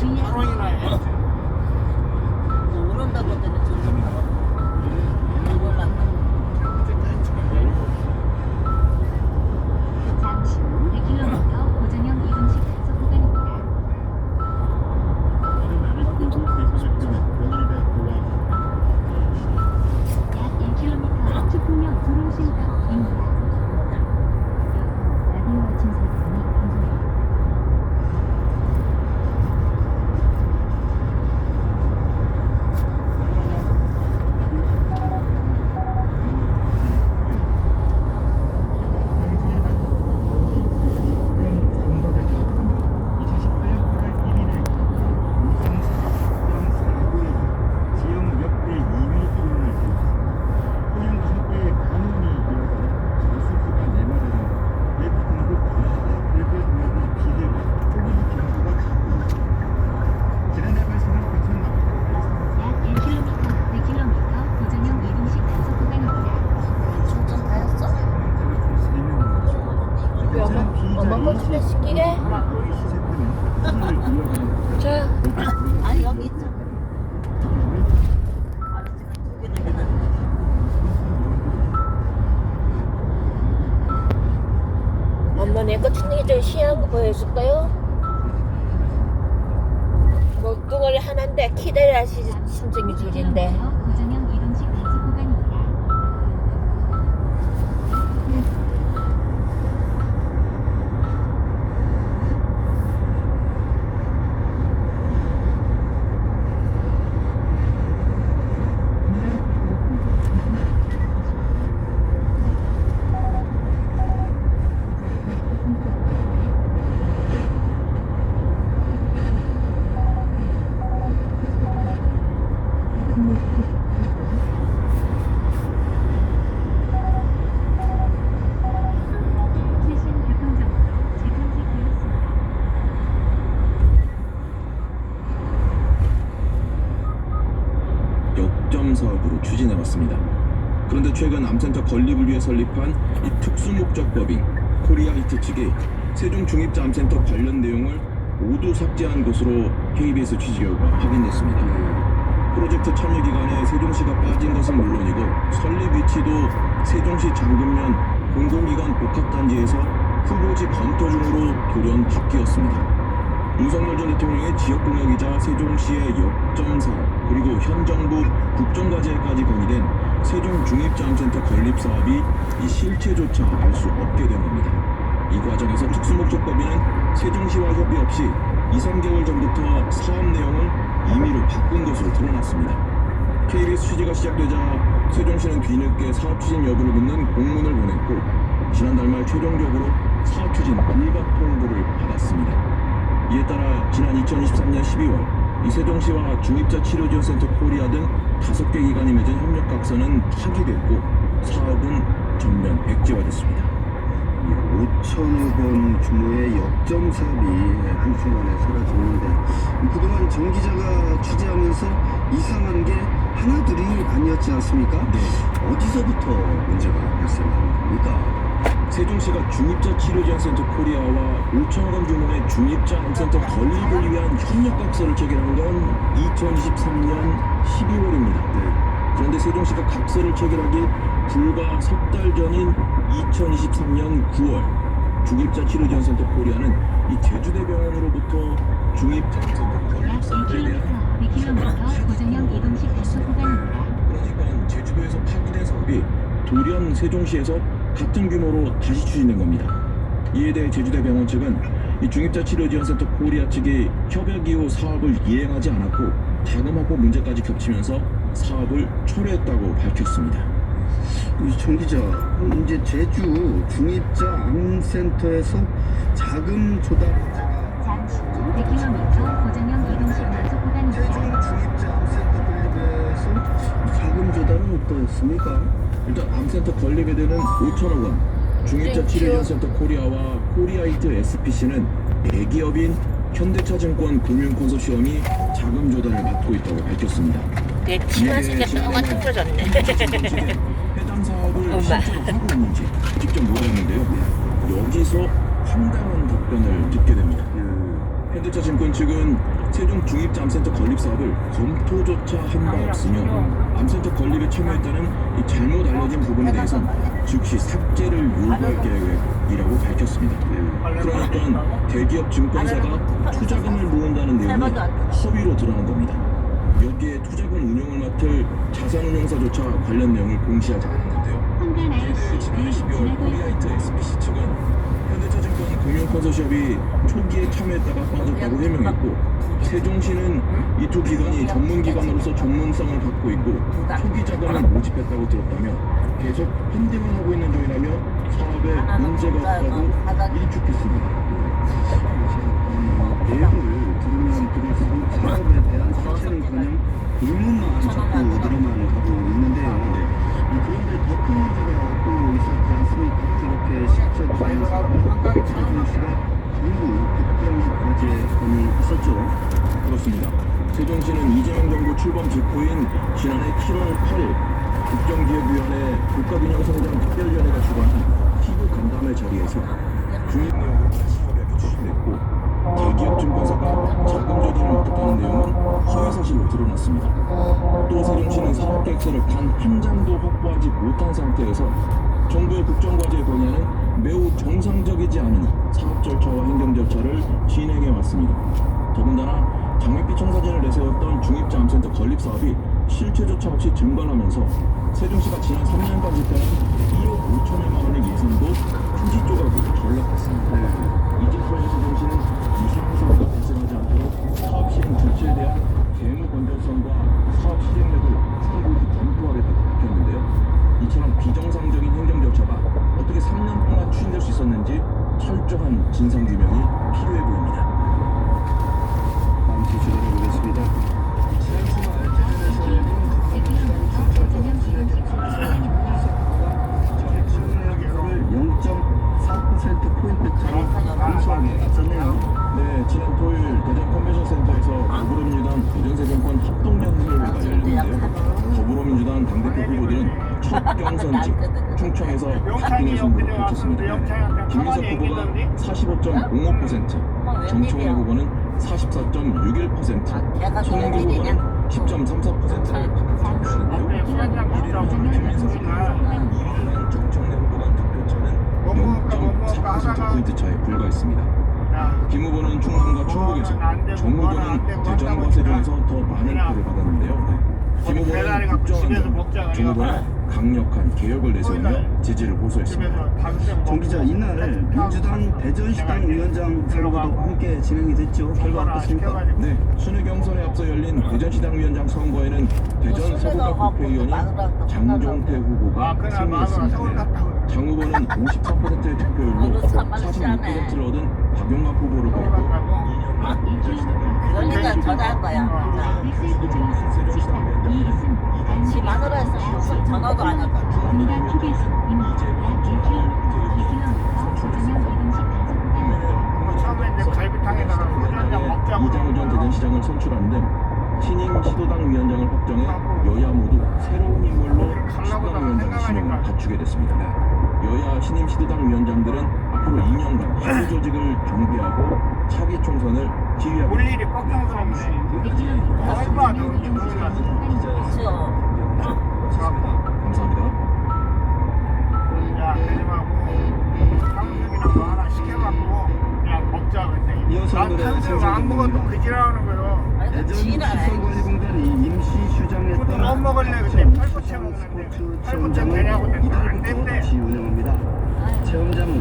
28원이나 해. 오른다고 했더니 점점 나와. 몰랐다. 잠시 후 100km 고정형 이동식 단속 구간입니다. 약 1km 추풍역 두루신역입니다. 라디오 진설팀이 방송입니다. 약 1km 100km 고정형 이동식 단속 구간입니다. 충전 다 했어? 우리 엄마 거 집에 시키게? 자. 아 여기 있죠. 엄마 내거 춘능이 좀 시한 거 보여줄까요? 목동을 하나인데 키대라 신청이 줄인데. 고정형 이동식 단속 구간입니다. 최신 교통정보 재탐색되었습니다. 역점 사업으로 추진해왔습니다. 그런데 최근 암센터 건립을 위해 설립한 이 특수목적법인 코리아히트 측이 세종 중입자 암센터 관련 내용을 모두 삭제한 것으로 KBS 취재 결과 확인됐습니다. 프로젝트 참여 기간에 세종시가 빠진 것은 물론이고 설립 위치도 세종시 장금면 공공기관 복합단지에서 후보지 검토 중으로 돌연 바뀌었습니다. 윤석열 전 대통령의 지역공약이자 세종시의 역점 사업 그리고 현 정부 국정과제까지 건의된 세종 중입자암센터 건립 사업이 이 실체조차 알 수 없게 된 겁니다. 이 과정에서 특수목적법인은 세종시와 협의 없이 2~3개월 전부터 사업 내용을 임의로 바꾼 것으로 드러났습니다. KBS 취재가 시작되자 세종시는 뒤늦게 사업 추진 여부를 묻는 공문을 보냈고 지난달 말 최종적으로 사업 추진 불가 통보를 받았습니다. 이에 따라 지난 2023년 12월 이 세종시와 중입자 치료지원센터 코리아 등 5개 기관이 맺은 협력각서는 파기됐고 사업은 전면 백지화됐습니다. 5천억 원 규모의 역점 사업이 한순간에 사라졌는데 그동안 정 기자가 취재하면서 이상한 게 하나둘이 아니었지 않습니까? 네. 어디서부터 문제가 발생한 겁니까? 세종시가 중입자 치료지원센터 코리아와 5천억 원 규모의 중입자 암센터 건립을 위한 협력각서를 체결한 건 2023년 12월입니다. 그런데 세종시가 각서를 체결하기 불과 석 달 전인 2023년 9월 중입자 치료지원센터 코리아는 이 제주대병원으로부터 중입자 암센터 건립 약 사업에 대한 1km 고정형 이동식 단속 구간입니다. 그러니까 제주도에서 파기된 사업이 돌연 세종시에서 같은 규모로 다시 추진된 겁니다. 이에 대해 제주대병원 측은 이 중입자 치료지원센터 코리아 측이 협약 이후 사업을 이행하지 않았고 자금 확보 문제까지 겹치면서 사업을 철회했다고 밝혔습니다. 정 기자, 그럼 이제 제주 중입자 암센터에서 자금 조달 잠시 후 100km 고정형 이동식 단속 구간입니다. 중입자 암센터 건립에서 자금 조달은 어떠했습니까? 일단 암센터 건립에 드는 5천억 원, 중입자 치료지원센터 코리아와 코리아히트 SPC는 대기업인 현대차증권 금융콘소시엄이 자금 조달을 맡고 있다고 밝혔습니다. 내 치마색이 똑같이 풀어졌네. 해당 사업을 실제로 하고 있는지 직접 물어봤는데요. 여기서 황당한 답변을 듣게 됩니다. 현대차증권 측은 세종 중입자암센터 건립 사업을 검토조차 한 바 없으며 암센터 건립에 참여했다는 이 잘못 알려진 부분에 대해선 즉시 삭제를 요구할 계획이라고 밝혔습니다. 그러니까 대기업 증권사가 투자금을 모은다는 내용이 허위로 드러난 겁니다. 여기에 투자금 운용을 맡을 자산운용사조차 관련 내용을 공시하지 않았는데요. 지난 12월 코리아이트 SPC 측은 현대차증권 금융컨소시엄이 초기에 참여했다가 빠졌다고 해명했고, 세종시는 이 두 기관이 전문기관으로서 전문성을 갖고 있고 초기 자금을 모집했다고 들었다며 계속 현대만 하고 있는 중이라며 사업에 문제가 없다고 일축했습니다. 내용을 들으면 들을수록 사업에 대한 자체는커녕 의문만 자꾸 늘어나는 하고 있는데요. 그런데 더 큰 문제가 또 있었지 않습니까? 그렇게 실제 중에서 세종시가 정부 국정 과제건이 있었죠. 그렇습니다. 세종시는 이재명 정부 출범 직후인 지난해 7월 8일 국정기획위원회 국가균형성장특별위원회가 주관한 피부 간담회 자리에서 중립 내용을 다시 협약에 추진했고, 대기업 증권사가 자금 조달을 맡았다는 내용은 허위사실로 드러났습니다. 또 세종시는 사업계획서를 단 한 장도 확보하지 못한 상태에서 정부의 국정과제에 건의하는 매우 정상적이지 않은 사업 절차와 행정 절차를 진행해 왔습니다. 더군다나 장밋빛 청사진을 내세웠던 중입자암센터 건립 사업이 실체조차 없이 증발하면서 세종시가 지난 3년간 집행한 1억 5천여만 원의 예산도 휴지 조각으로 전락했습니다. 이제서야 세종시는 이상 사고가 발생하지 않도록 사업 시행 절차에 대한 재무 건전성과 사업 실행력을 충분히 검토하겠다고 밝혔는데요. 이처럼 비정상적인 행정 절차가 어떻게 3년 동안 추진될 수 있었는지 철저한 진상규명이 필요해 보입니다. 다음 소식을 보겠습니다. 감소하게 갔었네요. 네, 지난 토요일 대전 컨벤션센터에서 더불어민주당 대전세정권 합동연회가 열렸는데요. 더불어민주당 당대표 후보들은 첫 경선지 충청에서 박빙의 승부를 펼쳤습니다. 김민석 후보가 45.05%, 정청래 후보는 44.61%, 손영길 후보는 10.34%를獲得했는데요. 1위는 김민석 후보가 2위는 정청래 후보가 득표차는 0.4%포인트 차에 불과했습니다. 김 후보는 충남과 충북에서, 정 후보는 대전과 세종에서 더 많은 표를 받았는데요. 김 후보는 국정안전, 정 후보는 강력한 개혁을 내세우며 지지를 호소했습니다. 정 기자, 이날 민주당 대전시당 위원장 선거도 함께 진행이 됐죠. 결과 어떻습니까? 네, 순회 경선에 앞서 열린 대전시당 위원장 선거에는 대전 서구갑 국회의원이 장종태 후보가 승리했습니다. 장 후보는 54%의 득표율로 46%를 얻은 박용만 후보를 꺾고 2년간 대전시당을 그러니까 전화할 거야. 지 마누라 했으면 전화도 안 할 거야. 처음에 이제 갈비탕에다가 소주 한잔 먹자고 이장우 전 대전시장을 선출하는데 신임 시도당 위원장을 확정해 여야 모두 새로운 인물로 시도당위원장 신임을 갖추게 됐습니다. 여야 신임 시도당 위원장들은 앞으로 2년간 현 조직을 정비하고 차기 총선을 지휘하고 볼 일이 걱정스럽네. 얼마 누군지 몰라서. 그렇죠. 감사합니다. 야, 대림하고 탕수육이나 뭐 하나 시켜갖고 그냥 먹자 그랬더니 이어서 난 노래 탕수육 안 먹어도 그지라는 거요. 아니, 대전 지인은 알아요. 시설관리공단이 임시 휴장했던 그것도 못 먹을래 근데 팔보채 먹는데 스포츠 팔보채 되냐고 했더니 안 이달부터 된대. 다시 운영합니다. 체험장은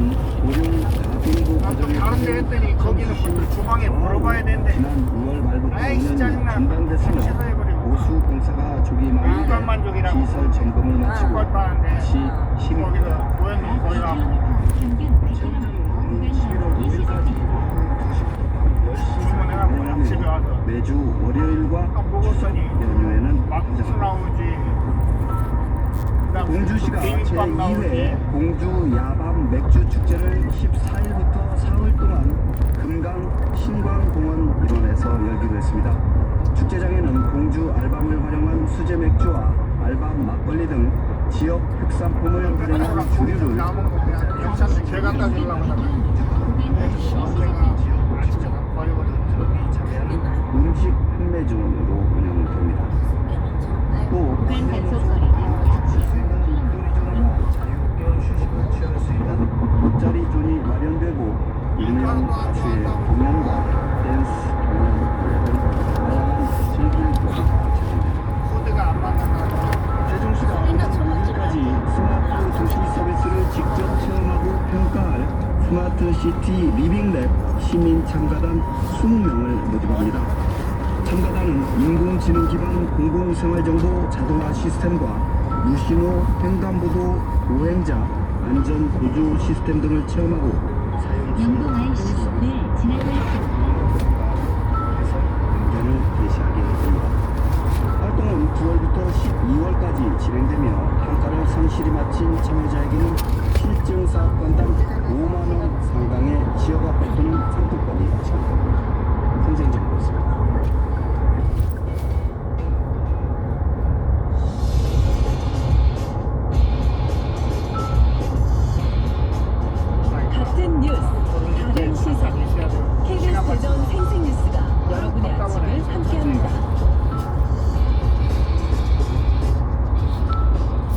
고령 가빙고 과정에 다른 데 했더니 거기는 무슨 주방에 물어봐야 된대. 지난 5월 말부터 아이씨, 5년이 짜증나. 중단됐으며 취소해버리고. 보수 공사가 조기 마무리돼 인간만족이라고. 시설 점검을 마치고 꼴 빠는데 다시 시민 거기서 고현동 거기 가고 주문해갖고 집에 와서 매주 월요일과 추석 먹었더니 연휴에는 막국수 가장 나오지. 그다음 공주시가 비빔밥 나오지. 제2회 공주 야밤 맥주 축제를 14일부터 4월 동안 금강 신광공원 일원에서 열기로 했습니다. 축제장에는 공주 알밤을 활용한 수제 맥주와 알밤 막걸리 등 지역 특산품을 활용한 주류를 남은 거 그냥 영산에 개 갖다 주려고 하다가 내가 아침에 버리거든. 운 정식 판매점으로 운영됩니다. 또 구간 단속 거리는 자유롭게 휴식을 취할 수 있는 돗자리 존이 마련되고 유명 가수의 공연과 댄스 공연 등 다양한 즐길 곳이 갖춰집니다. 코드가 안 맞는다. 세종시가 까지 스마트 도시 서비스를 직접 체험하고 평가할 스마트 시티 리빙랩 시민 참가단 20명을 모집합니다. 참가단은 인공지능 기반 공공생활정보 자동화 시스템과 무신호 횡단보도 보행자 안전 보조 시스템 등을 체험하고 사용 영동 IC를 지나갈 운전을 개시하게 됩니다. 활동은 9월부터 12월까지 진행되며 평가를 성실히 마친 참여자에게는 실증 사업건당 5만 원 상당의 지역화 또는 상품권이 지급됩니다. 선생님이었습니다. 같은 뉴스, 다른 시선. KBS 대전 생생뉴스가 여러분의 아침을 함께합니다.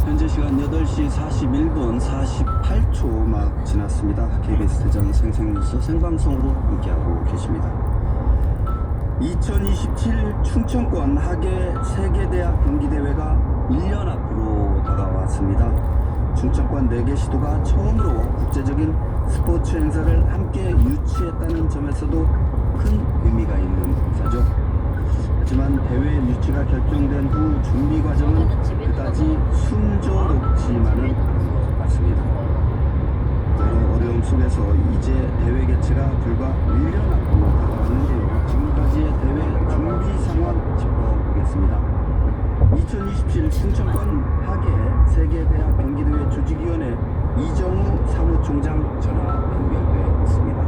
현재 시간 8시 41분 48초 막 지났습니다. KBS 대전 생생뉴스 생방송으로 함께하고 계십니다. 2027 충청권 하계 세계대학 경기대회가 1년 앞으로 다가왔습니다. 충청권 4개 시도가 처음으로 국제적인 스포츠 행사를 함께 유치했다는 점에서도 큰 의미가 있는 행사죠. 하지만 대회 유치가 결정된 후 준비 과정은 그다지 순조롭지만은 않은 것 같습니다. 여러 어려움 속에서 이제 대회 개최가 불과 1년 앞으로 다가왔는데요. 지금까지의 대회 준비 상황 짚어보겠습니다. 2027 충청권 하계 세계대학 경기대회 조직위원회 이정우 사무총장 전화 연결돼 있습니다.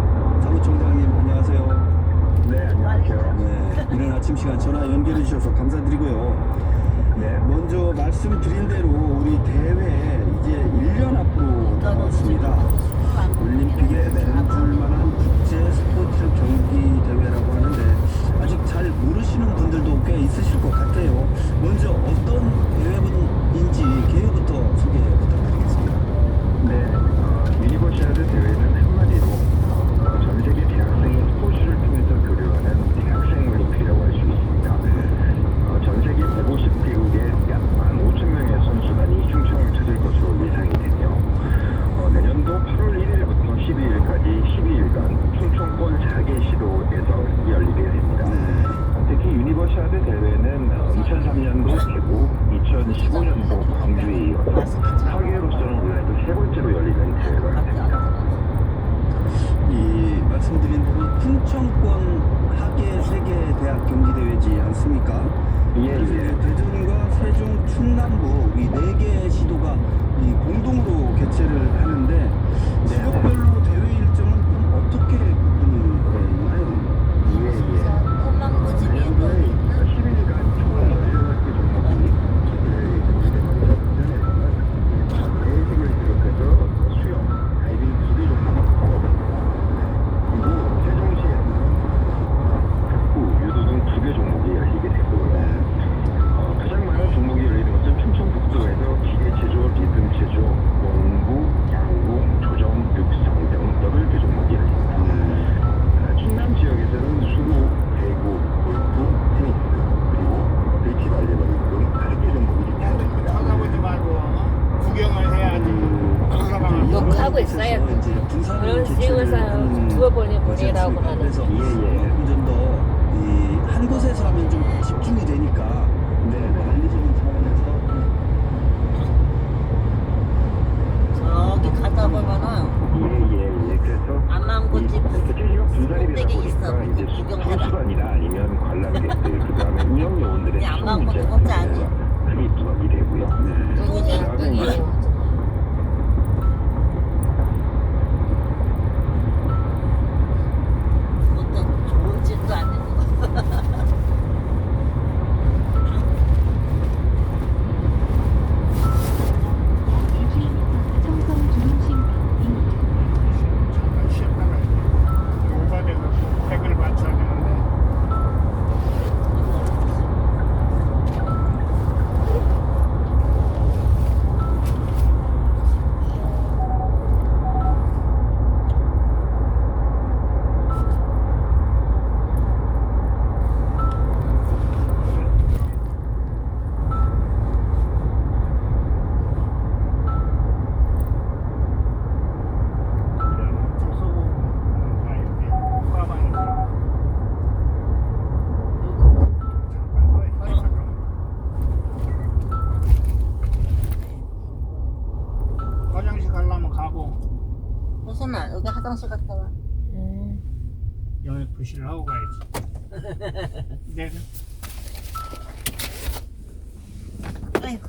사무총장님 안녕하세요. 네, 안녕하세요. 네, 이른 아침 시간 전화 연결해 주셔서 감사드리고요. 네. 먼저 말씀드린 대로 우리 대회 이제 1년 앞으로 다가왔습니다. 올림픽에 내줄 만한 국제 스포츠 경기 대회라고 하는데 아직 잘 모르시는 분들도 꽤 있으실 것 같아요. 먼저 어떤 대회인지 개요부터 소개 부탁드리겠습니다. 네, 유니버시아드 대회는 한마디로 전 세계 대학생이 스포츠를 통해서 교류하는 대학생 올림픽이라고 할 수 있습니다. 전 세계 150개국의 약 15,000명의 선수단이 충청을 찾을 것으로 예상이 되며 내년도 8월 1일부터 12일까지 12일간 충청권 4개 시도에서 열리게 됩니다. 특히 유니버시아드 대회는 2003년도 대구, 2015년도 광주에 이어서 하계로서는 올해도 3번째로 열리는 대회가 됩니다. 이 말씀드린 대로 충청권 하계 세계대학 경기대회지 않습니까? 그래서 이제 대전과 세종, 충남북 이 4개 시도가 이 공동으로 개최를 하는데 지역별로 대회 일정은 그럼 어떻게 구분이 되나요? 꼬망고집이 10일간 총 18개 종목이 대회식을 비롯해서 수영, 다이빙 2개 종목이 그리고 세종시에는 탁구, 유도 등 2개 종목이 열리게 되고요. 가장 많은 종목이 열리는 것은 충청북도에서 기계체조, 리듬체조, 농구, 야구, 조정, 육상 등 8개 종목이 열립니다. 충남 지역에서는 수구, 배구, 골프, 테니스, 그리고 비치발레볼 등 8개 종목이 개최됩니다. 쳐다보지 말고 구경을 해야지. 올라가면 녹화하고 있어요. 그런 식으로 죽어버리라고 하는. 그래서 좀 더 한 곳에서 하면 좀 집중이 되니까 관리적인 차원에서 저기 가다 보면은 그래서 안만고집 개최지가 분산이 되다 꼭대기 있어. 보니까 이제 구경하다. 선수단이나 아니면 관람객들 그다음에 운영 요원들의 그냥 수용 안만고집 문제가 혼자 아니야. 크게 부각이 되고요. 뚱이 어떤 좋은 짓도 아니고. 청성 중심입니다. 잠깐 쉬었다가 요가 되고 백을 맞춰야 되는데 호선아 여기 화장실 갔다 와. 여기 부시를 하고 가야지. 내가 아이고.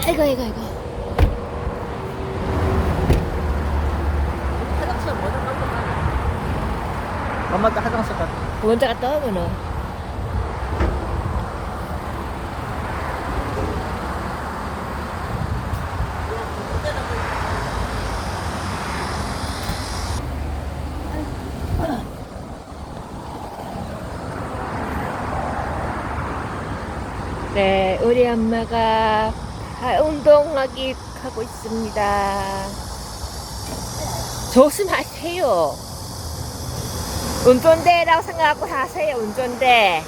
아이고. 화장실 먼저 갔다 가. 엄마도 화장실 갔다. 먼저 갔다 와, 그는. 네, 우리 엄마가 운동하기 하고 있습니다. 조심하세요. 운전대라고 생각하고 하세요, 운전대.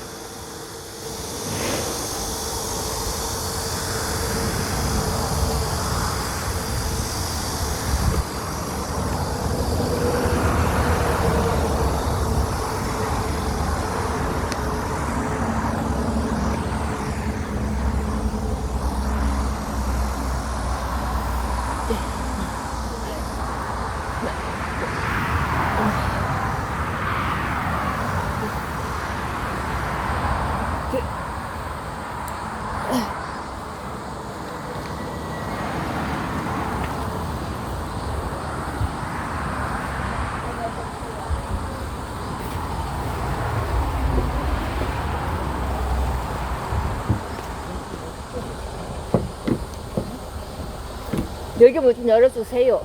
여기 문 좀 열어주세요.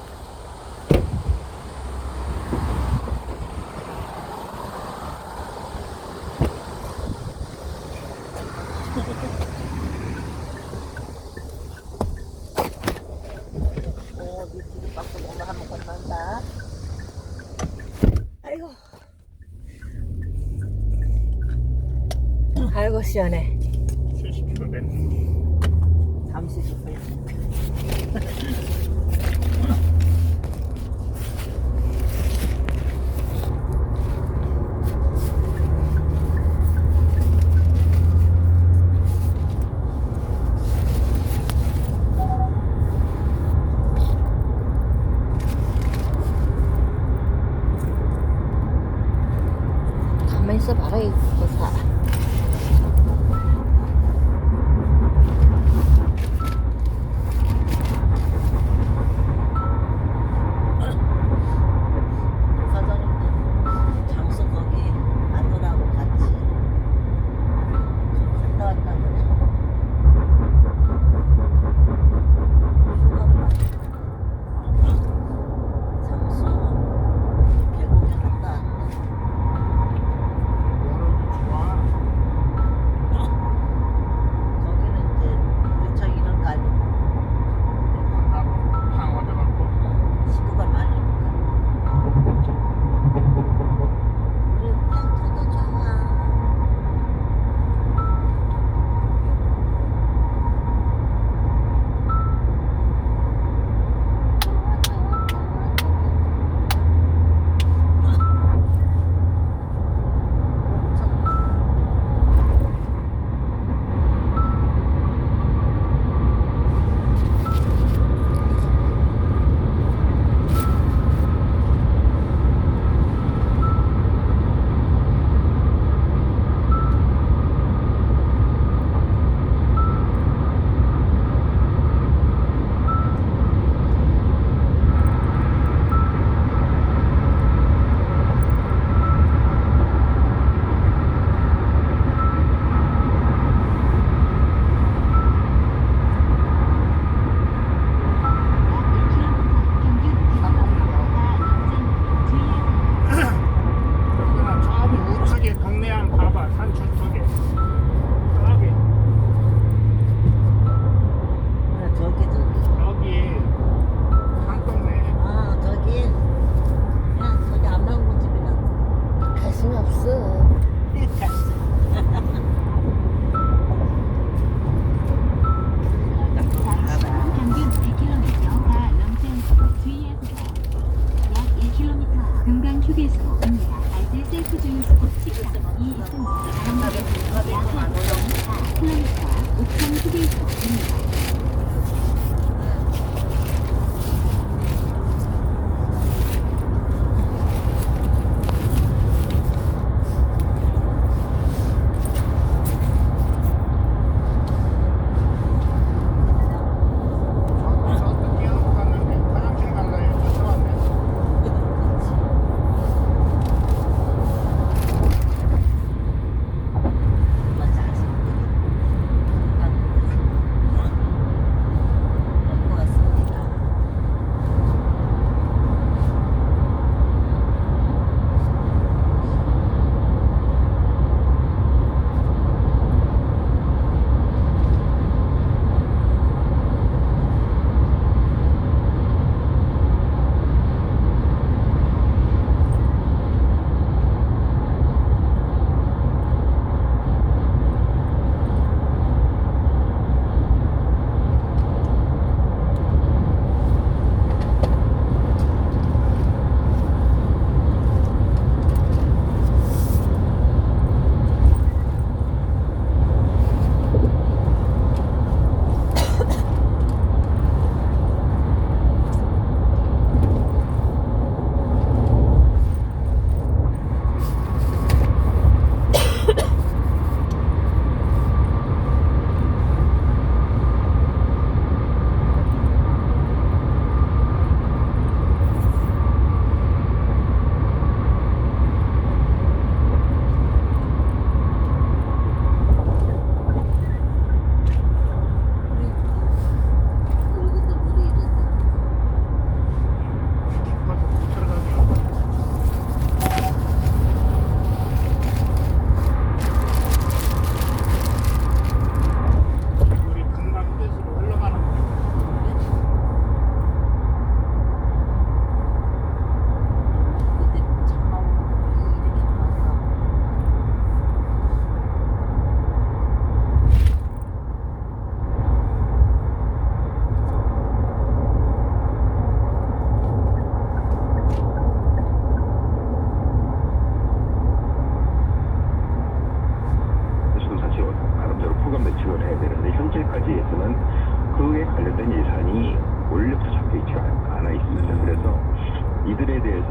오, 네 뒤로 밖으로 엄마 한번 건넌다. 아이고. 아이고, 시원해. 70km 됐네. 잠시 주세요. 가만히 있어봐라, 이 거사. 부사장님도 장수 거기 아들하고 같이 갔다 왔다 그래. 휴가를 많이 장수 계곡에 갔다 왔대. 오늘도 좋아. 거기는 이제 우리 저 이런 거 아니고 나도 방 얻어갖고. 식구가 많으니까. 우리 펜트도 좋아. 그냥 저기 우측에 동네 한 봐봐. 산천 쪽에. 저기 여기 산동네. 아 저기 그냥 저기 안 나온 집이나. 갈 수는 없어. 평균 100km 가 넘지 않고 주의하세요. 약 1km 금강 휴게소입니다. 알뜰 셀프 주유소 식당 2 있습니다. 약 5km 우창 휴게소입니다. 저도 뛰어놓고 갔는데 화장실 갈라요. 쫓아왔네. 맞아. 먹고 왔습니다. 가서 못 들어가게. 우리 금강 휴게소로 흘러가는 거. 그때 잠만 이렇게 봤어. 그래서 사실 나름대로 포괄 매칭을 해야 되는데 현재까지에서는 그에 관련된 예산이 원래부터 잡혀 있지 않아 있습니다. 그래서 이들에 대해서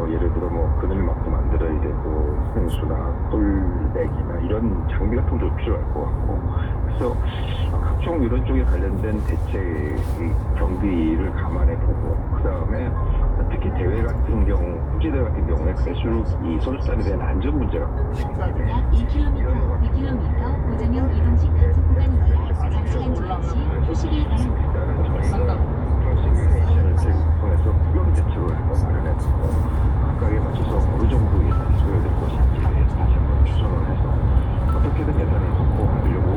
예를 들어 뭐 그늘막도 만들어야 되고 생수나 꿀백이나 이런 장비 같은 것도 필요할 것 같고 그래서 각종 이런 쪽에 관련된 대책 경비를 감안해 보고 그 다음에 특히 대회 같은 경우 국제대회 같은 경우에 갈수록 이 선수단에 대한 안전 문제가 약 2km, 2km 고정형 이동식 단속 구간입니다. 장시간 주행 시 휴식이 가능합니다. 통해서 구경 대책을 한번 마련해보고 각각에 맞춰서 어느 정도 예산이 소요될 것인지 다시 한번 추정을 해서 어떻게든 예산을 확보하려고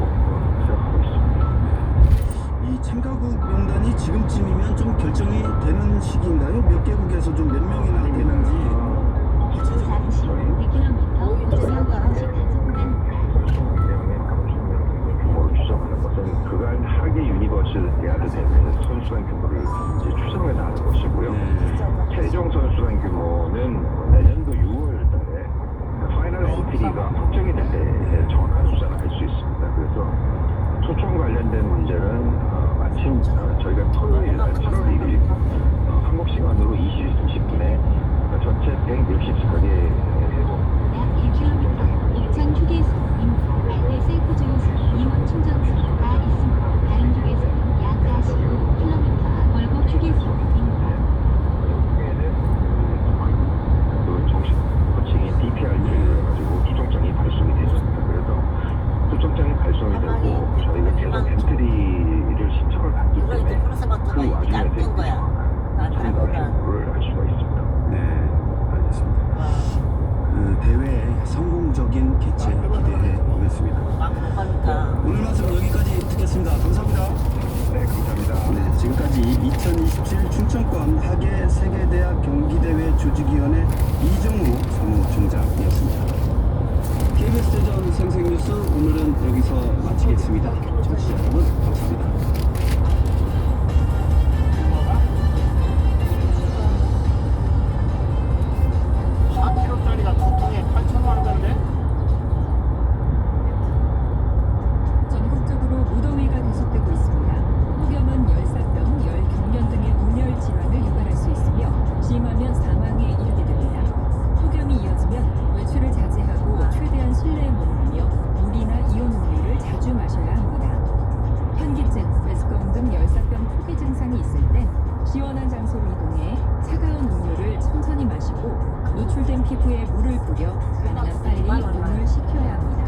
생각하고 있습니다. 이 참가국 명단이 지금쯤이면 좀 결정이 되는 시기인가요? 몇 개국에서 좀 몇 명이나 되는지 주 4시 100km 고정형 이동식 단속 구간입니다. 규모를 추정하는 것은 그간 하계 유니버셜 대학을 대표해서 선수단 규모를 이제 추정해서 하는 것이고요. 최종 선수단 규모는 내년도 6월 달에 파이널 엔트리가 확정이 될 때 정확한 숫자를 알 수 있습니다. 그래서 초청 관련된 문제는 마침 저희가 토요일 날 7월 1일 한국 시간으로 20시 30분에 전체 160석에 약 1km 우창 휴게소입니다. 네, 셀프 주유소, 이원 충전소 다 있습니다. 다른 쪽에서는 약 45km 월곡 휴게소입니다. 그 정식 호칭이 DPR를 해가지고 초청장이 발송이 됐습니다. 그래서 초청장이 발송이 되고 저희가 계속 엔트리를 신청을 받기 이거 이제 때문에 프로세마토가 그 이렇게 와중에 얇은 거야. 난 참가 알구나. 규모를 알 수가 있습니다. 네, 알겠습니다. 그 대회 성공적인 개최 기대해 보겠습니다. 막못 가니까. 오늘 말씀 여기까지 듣겠습니다. 감사합니다. 네, 감사합니다. 네, 지금까지 2027 춘천권 하계 세계대학 경기대회 조직위원회 이정우 사무총장이었습니다. KBS 대전 생생뉴스 오늘은 여기서 마치겠습니다. 청취자 여러분 감사합니다. 전국적으로 무더위 시원한 장소로 이동해 차가운 음료를 천천히 마시고 노출된 피부에 물을 뿌려 가능한 빨리 온을 식혀야 합니다.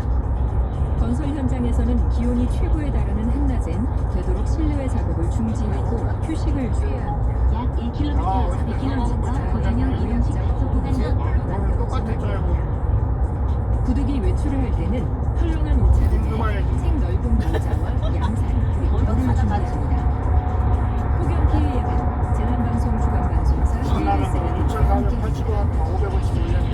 건설 현장에서는 기온이 최고에 달하는 한낮엔 되도록 실내외 작업을 중지하고 휴식을 취해야 합니다. 약 1km에서 2km 고정형 이동식 단속 구간입니다. 오늘 똑같았어요. 구두기 외출을 할 때는 헐렁한 옷차림에 책 넓은 모자와 양산 그리고 물을 준비합니다. 폭염 피해 예방 재난방송 주간방송사 전라는 KBS가 2,480원 500원씩 올렸네.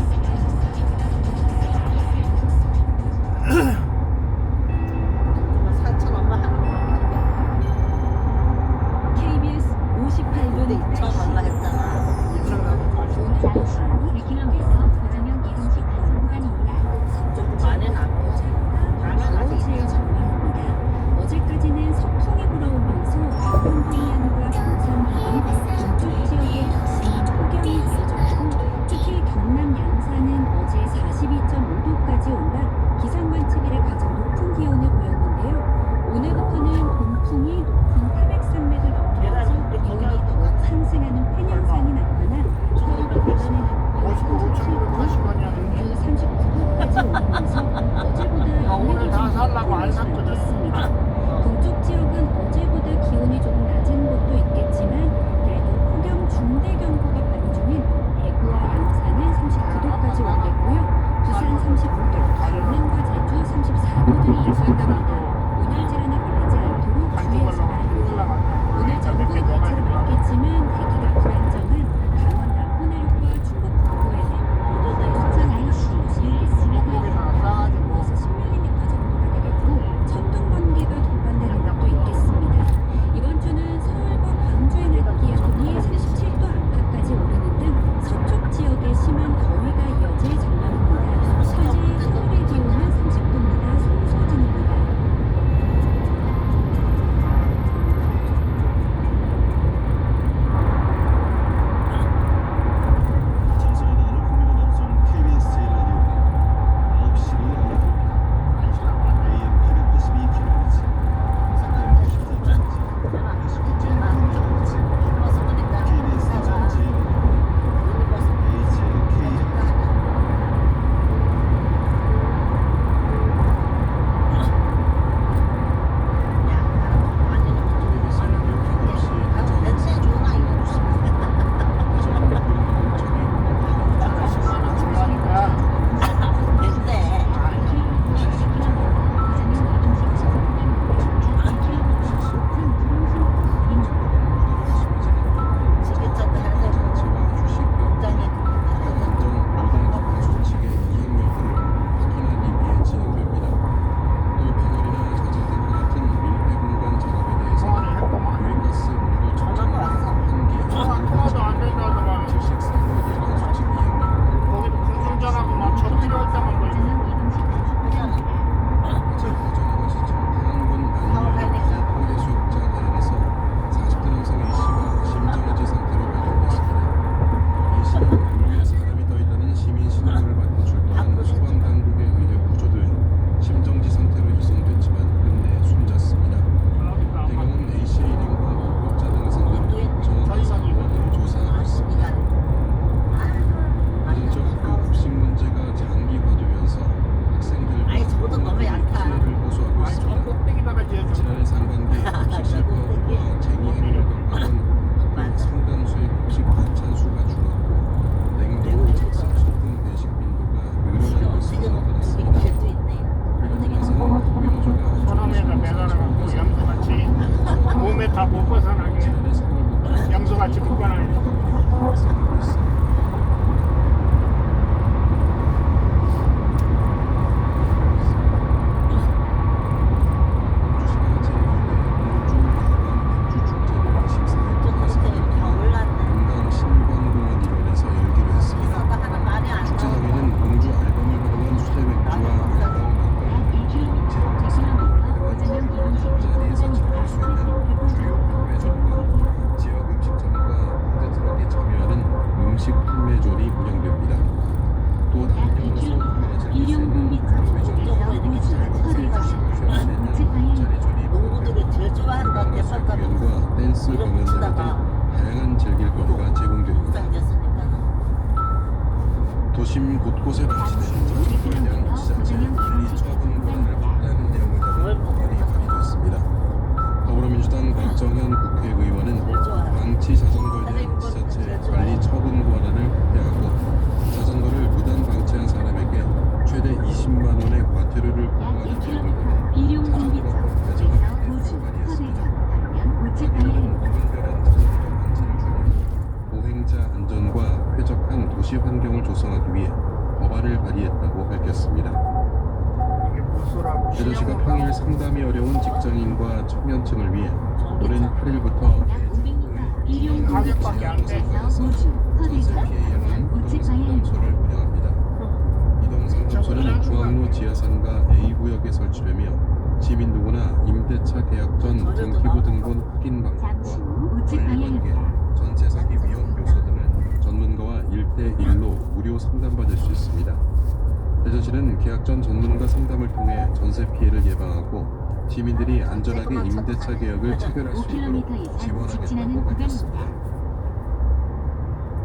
KBS 58분 처음 엄마 했잖아. 2,480원. 잠시 후 1km 고정형 이동식 단속 구간입니다. 조금 안에는 안 보지. 오후에 전망입니다. 어제까지는 서풍이 불어오면서 평양과 경상 등 동쪽 지역에 역시 폭염이 이어졌고 특히 경남 양산은 어제 42.5도까지 올라 기상 관측일의 가장 높은 기온을 보였는데요. 오늘부터는 동풍이 높은 803m를 넘으면서 기온이 더 상승하는 환영상이 나타나 서울 대전의 낮과 37도, 경주 39도까지 오르면서 어제보다 오늘 다 살라고 안 샀거든. 있습니다. 동쪽 지역은 어제보다 기온이 조금 낮은 곳도 있겠지만 그래도 폭염 중대 경보가 발효 중인 대구와 양산은 39도까지 오르겠고요. 부산 35도, 강릉과 제주 34도들이 예상됩니다. 온열 질환에 걸리지 않도록 주의하시 바랍니다. 오늘 전국 대체로 맑겠지만 대기가 불안정한 강원 남부 내륙과 충북 북부에는 모두 수상 날씨 있습니다. 5에서 10mm 정도가 되겠고 천둥 번개가 동반되는 곳도 있겠습니다. 이번 주는 서울과 광주의 낮 기온이 37도 안팎까지 오르는 등 서쪽 지역에 심한 더위가 이어질 전망입니다. 현재 서울의 기온은 30도입니다. 송소진입니다. 진실을 다루는 국민의 방송 KBS 제1라디오는 9시를 알려드립니다. AM 282kHz, FM 94kHz, SBJ 9kHz, KBS 제1라디오, HKM. 통화도 안 된다더만. 거기도 공중전화고 막 저 필요할 때만 걸려. 고정형 이동식 단속 구간입니다. 심정지 상태로 이송됐지만 끝내 숨졌습니다. 배경은 ACA 링과 불법자 등을 상대로 정확한 사건을 조사하고 있습니다. 인적 학교 급식 문제가 장기화되면서 학생들과 아이, 저것도 너무 약하. 피해를 호소하고 아니 저 있습니다. 꼭대기다가 지어줘. 지난해 상반기 급식 실과와 쟁의 행위를 겪어온 상당수의 급식 반찬 수가 줄었고 냉동 즉석 식품 배식 빈도가 늘어난 것으로 나타났습니다. 일본에서는 공영조가 소나무에다 매달아갖고 염소같이 몸에 다 못 벗어나게 지난해 3월부터 염소같이 묶어놔야 돼. 발생하고 있습니다. 공주시가 제2회 공주 야간 맥주 축제를 14일부터 금강 신관공원 1원에서 열기로 했습니다. 축제 장에는 공주 앨범을 발표한 수제 맥주와 앨범 약 가까운 1km 고정형 이동식 자리에서 단속 즐길 수 있는 주요 판매점과 지역 음식점과 푸드트럭이 참여하는 음식 판매존이 운영됩니다. 또 약 다른 영화소 2km 판매 일용 공비점 자리존이 농구들이 제일 좋아한다. 대박가면 공연과 댄스 이런 공연장 치다가 등 다양한 즐길거리가 제공됩니다. 도심 곳곳에 배치된 자전거량 지자체 관리 처분 권한을 확대하는 내용을 담은 법안이 발의됐습니다. 더불어민주당 박정현 국회의원은 방치 자전거에 대한 지자체 관리 처분 권한을 확대하고 자전거를 무단 방치한 사람에게 최대 20만 원의 과태료를 부과하는 내용을 담아 자전거법 개정을 발의했습니다. 박의원은 무분별한 자전거 방치를 줄이고 보행자 안전과 쾌적한 도시 환경을 조성하기 위해 법안을 발의했다고 밝혔습니다. 이게 보수라고 대전시가 평일 상담이 어려운 직장인과 청년층을 위해 오는 8일부터 일용 가격밖에 안 돼. 우주, 전세 피해 예방 이동 상담소를 운영합니다. 이동 상담소는 중앙로 지하상가 A구역에 설치되며 시민 누구나 임대차 계약 전 등기부 등본 확인 잠시 방법과 후 우측 권리 관계, 방향입니다. 전세 사기 위험 요소 등을 전문가와 1대1로 무료 상담받을 수 있습니다. 대전시는 계약 전 전문가 상담을 통해 전세 피해를 예방하고 시민들이 안전하게 임대차 계약을 체결할 수 있도록 5km 이상 지원하겠다고 직진하는 밝혔습니다. 구간입니다.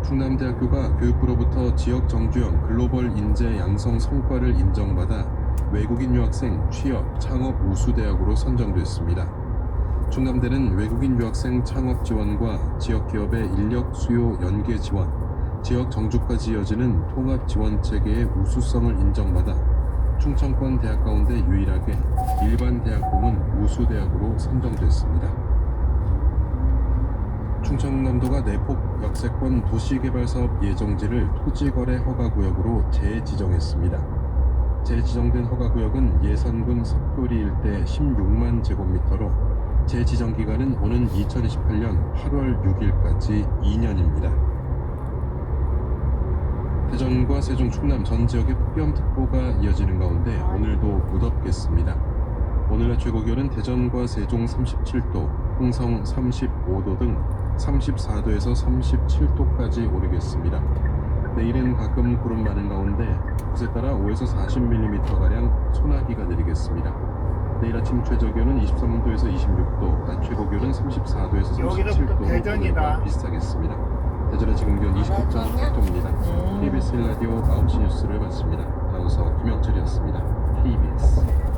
충남대학교가 교육부로부터 지역 정주형 글로벌 인재 양성 성과를 인정받아 외국인 유학생 취업, 창업 우수 대학으로 선정됐습니다. 충남대는 외국인 유학생 창업 지원과 지역 기업의 인력 수요 연계 지원, 지역 정주까지 이어지는 통합 지원 체계의 우수성을 인정받아 충청권 대학 가운데 유일하게 일반 대학 부문 우수 대학으로 선정됐습니다. 충청남도가 내폭 역세권 도시개발사업 예정지를 토지거래 허가구역으로 재지정했습니다. 재지정된 허가구역은 예산군 섭교리 일대 16만 제곱미터로 재지정 기간은 오는 2028년 8월 6일까지 2년입니다. 대전과 세종, 충남 전 지역에 폭염특보가 이어지는 가운데 오늘도 무덥겠습니다. 오늘 낮 최고 기온은 대전과 세종 37도, 홍성 35도 등 34도에서 37도까지 오르겠습니다. 내일은 가끔 구름 많은 가운데 곳에 따라 5에서 40mm가량 소나기가 내리겠습니다. 내일 아침 최저 기온은 23도에서 26도, 낮 최고 기온은 34도에서 37도, 오늘과 비슷하겠습니다. 대전의 지금 기온 29.8도입니다. KBS 1라디오 9시 뉴스를 마칩니다. 아나운서 김영철이었습니다. KBS